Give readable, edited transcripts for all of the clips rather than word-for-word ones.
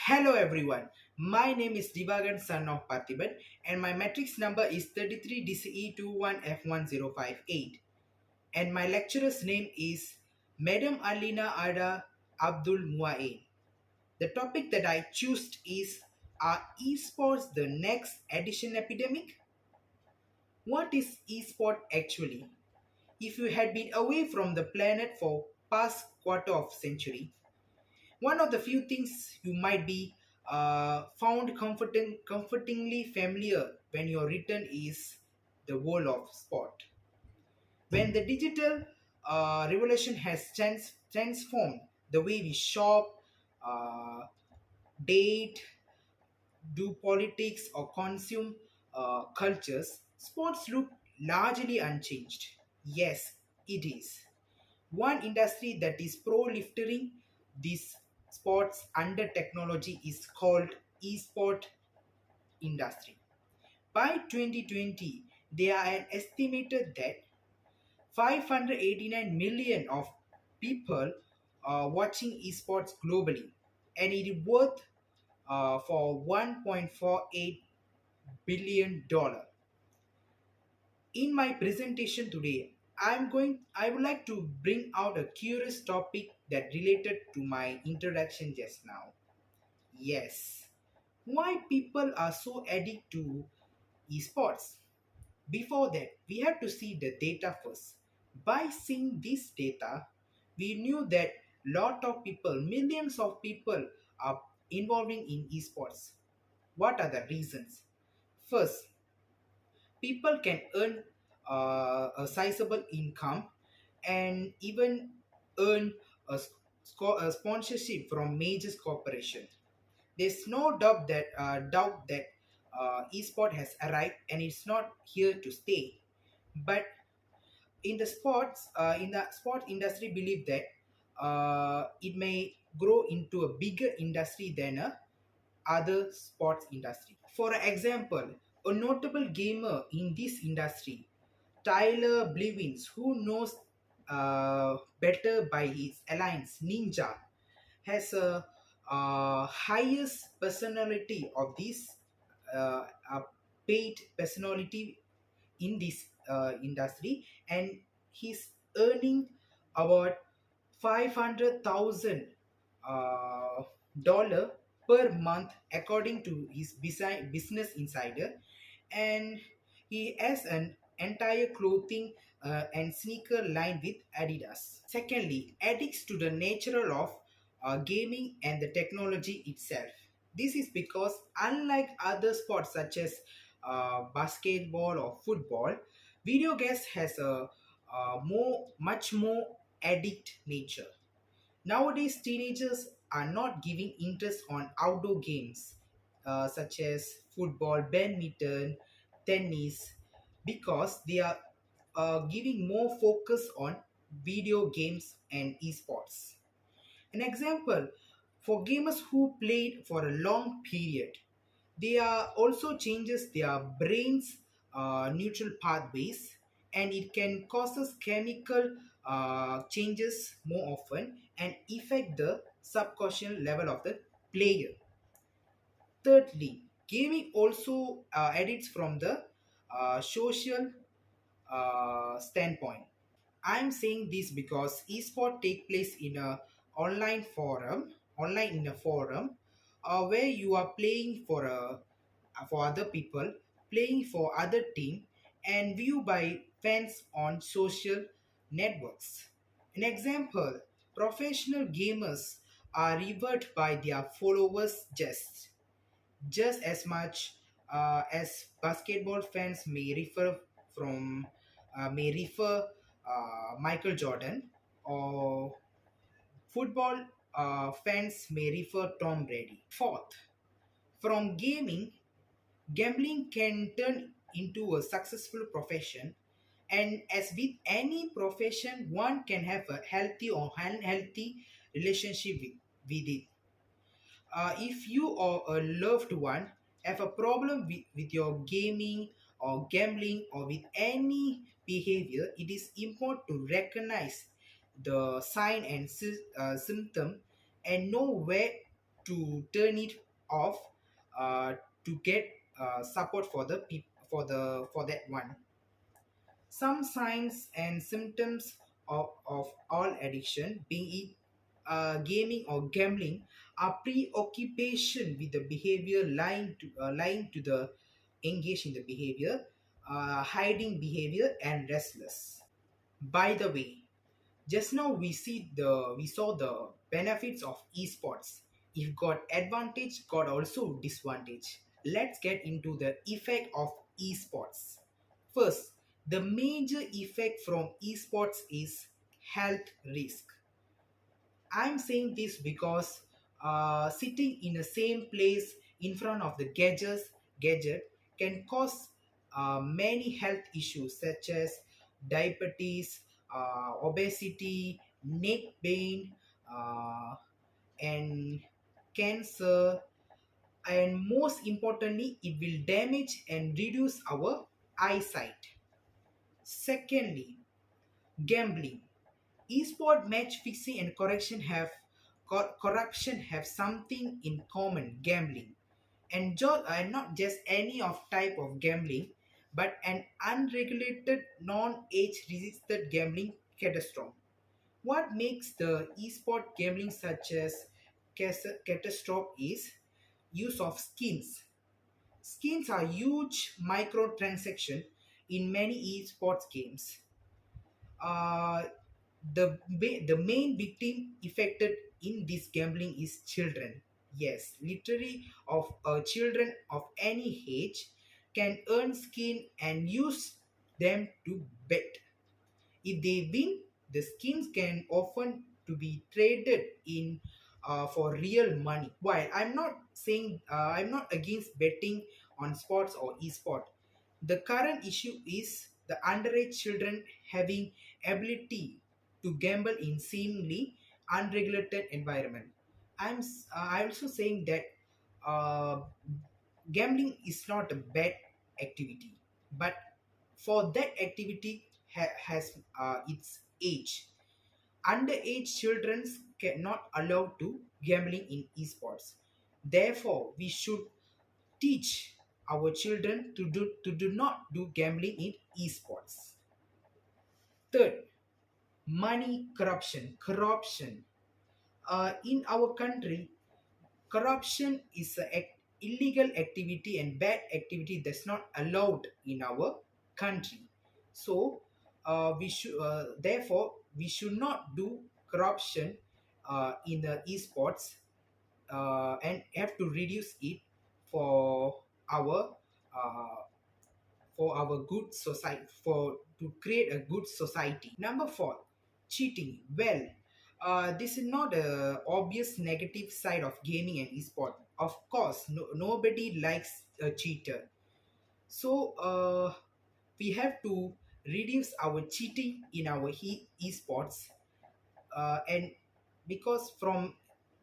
Hello everyone, my name is Divagan son of Pathiban and my matrix number is 33 DCE21F1058 and my lecturer's name is Madam Alina Ada Abdul Muain. The topic that I chose is, are esports the next addiction epidemic? What is esport actually? If you had been away from the planet for past quarter of century, one of the few things you might be found comfortingly familiar when your return is the world of sport. When the digital revolution has transformed the way we shop, uh, date, do politics, or consume cultures, sports look largely unchanged. Yes, it is. One industry that is proliferating these sports under technology is called eSport industry. By 2020, there are an estimated that 589 million of people are watching esports globally, and it is worth for 1.48 billion dollar. In my presentation today, I would like to bring out a curious topic that related to my introduction just now. Yes, why people are so addicted to esports. Before that, we have to see the data first. By seeing this data, we knew that lot of people, millions of people are involving in esports. What are the reasons? First, people can earn a sizable income and even earn a sponsorship from major corporations. There's no doubt that esport has arrived and it's not here to stay. But in the sport industry, believe that it may grow into a bigger industry than a other sports industry. For example, a notable gamer in this industry, Tyler Blevins, who knows better by his alliance Ninja, has a highest personality of this a paid personality in this industry, and he's earning about 500,000 dollar per month according to his business insider, and he has an entire clothing and sneaker line with Adidas. Secondly, addicts to the nature of gaming and the technology itself. This is because, unlike other sports such as basketball or football, video games has a much more addict nature. Nowadays, teenagers are not giving interest on outdoor games such as football, badminton, tennis, because they are giving more focus on video games and esports. An example, for gamers who played for a long period, they are also changes their brain's neutral pathways, and it can causes chemical changes more often and affect the subconscious level of the player. Thirdly, gaming also edits from the social standpoint. I'm saying this because esport take place in a online in a forum, where you are playing for other people, playing for other team, and viewed by fans on social networks. An example, professional gamers are revered by their followers just as much as basketball fans may refer Michael Jordan, or football fans may refer Tom Brady. Fourth, from gaming, gambling can turn into a successful profession, and as with any profession, one can have a healthy or unhealthy relationship with it. If you or a loved one have a problem with your gaming or gambling or with any behavior, it is important to recognize the sign and symptom and know where to turn it off to get support for the for that one. Some signs and symptoms of all addiction, being it gaming or gambling, are preoccupation with the behavior, lying to the engage in the behavior, hiding behavior, and restless. By the way, just now we saw the benefits of esports. If got advantage, got also disadvantage. Let's get into the effect of esports. First, the major effect from esports is health risk. I'm saying this because sitting in the same place in front of the gadget can cause many health issues such as diabetes, obesity, neck pain, uh, and cancer, and most importantly, it will damage and reduce our eyesight. Secondly, gambling. Esport match fixing and corruption have something in common: gambling, and not just any of type of gambling, but an unregulated, non-age registered gambling catastrophe. What makes the esport gambling such as catastrophe is use of skins. Skins are huge microtransaction in many esports games. uh, the main victim affected in this gambling is children. Yes, literally of children of any age can earn skin and use them to bet. If they win, the skins can often to be traded in for real money. While I'm not against betting on sports or esport, the current issue is the underage children having ability to gamble in seemingly unregulated environment. I'm also saying that uh, gambling is not a bad activity, but for that activity has its age. Underage children cannot allowed to gambling in esports. Therefore, we should teach our children to do not do gambling in esports. Third, money corruption. In our country, corruption is an illegal activity and bad activity that's not allowed in our country. So therefore we should not do corruption in the esports, and have to reduce it for our uh, good society, for to create a good society. Number four, cheating. Well, this is not a obvious negative side of gaming and esport. Of course, nobody likes a cheater. So we have to reduce our cheating in our esports, and because from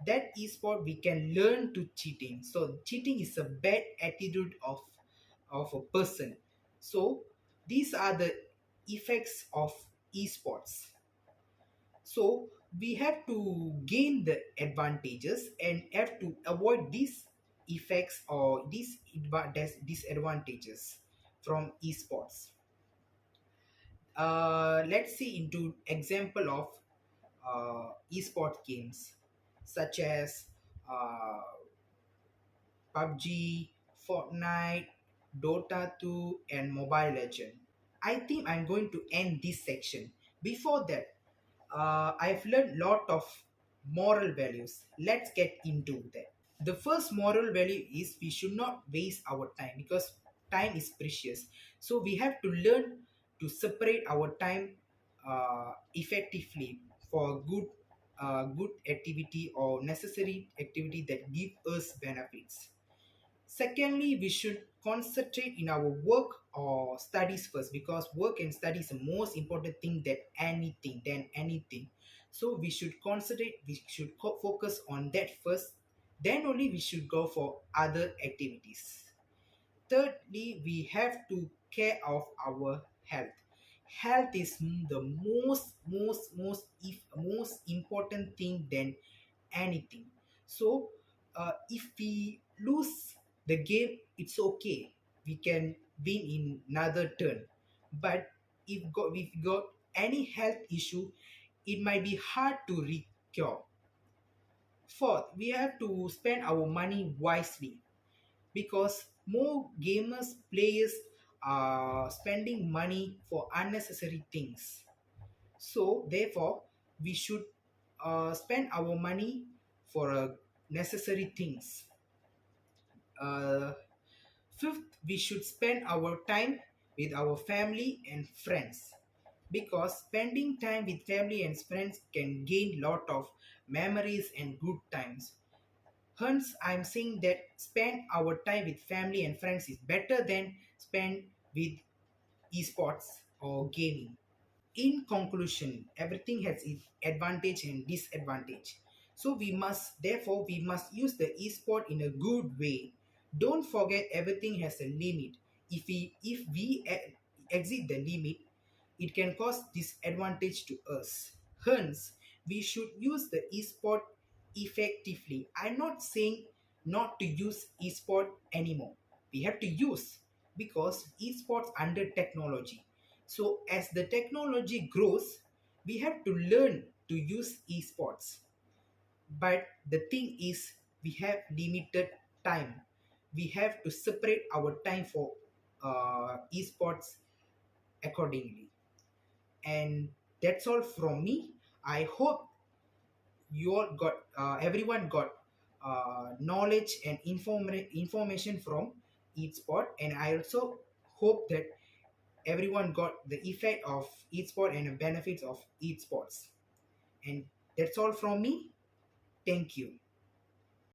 that esport we can learn to cheating. So cheating is a bad attitude of a person. So these are the effects of esports. So we have to gain the advantages and have to avoid these effects or these disadvantages from esports. Let's see into example of esport games such as uh, PUBG, Fortnite, Dota 2, and Mobile Legend. I think I'm going to end this section. Before that, I've learned lot of moral values. Let's get into that. The first moral value is we should not waste our time because time is precious. So we have to learn to separate our time effectively for good activity or necessary activity that give us benefits. Secondly, we should concentrate in our work or studies first, because work and study is the most important thing than anything. So we should concentrate, we should focus on that first, then only we should go for other activities. Thirdly, we have to care of our health. Health is the most important thing than anything. So if we lose the game, it's okay. We can win in another turn. But if got any health issue, it might be hard to recure. Fourth, we have to spend our money wisely because more gamers players are spending money for unnecessary things. So therefore, we should spend our money for necessary things. Uh, Fifth, we should spend our time with our family and friends because spending time with family and friends can gain lot of memories and good times. Hence, I'm saying that spend our time with family and friends is better than spend with esports or gaming. In conclusion, everything has its advantage and disadvantage. So we must use the esport in a good way. Don't forget everything has a limit. If we exceed the limit, it can cause disadvantage to us. Hence, we should use the esport effectively. I'm not saying not to use esport anymore. We have to use because esports under technology. So as the technology grows, we have to learn to use esports. But the thing is, we have limited time. We have to separate our time for esports accordingly. And that's all from me. I hope you all got everyone got knowledge and information from eSport, and I also hope that everyone got the effect of eSport and the benefits of eSports. And that's all from me. Thank you.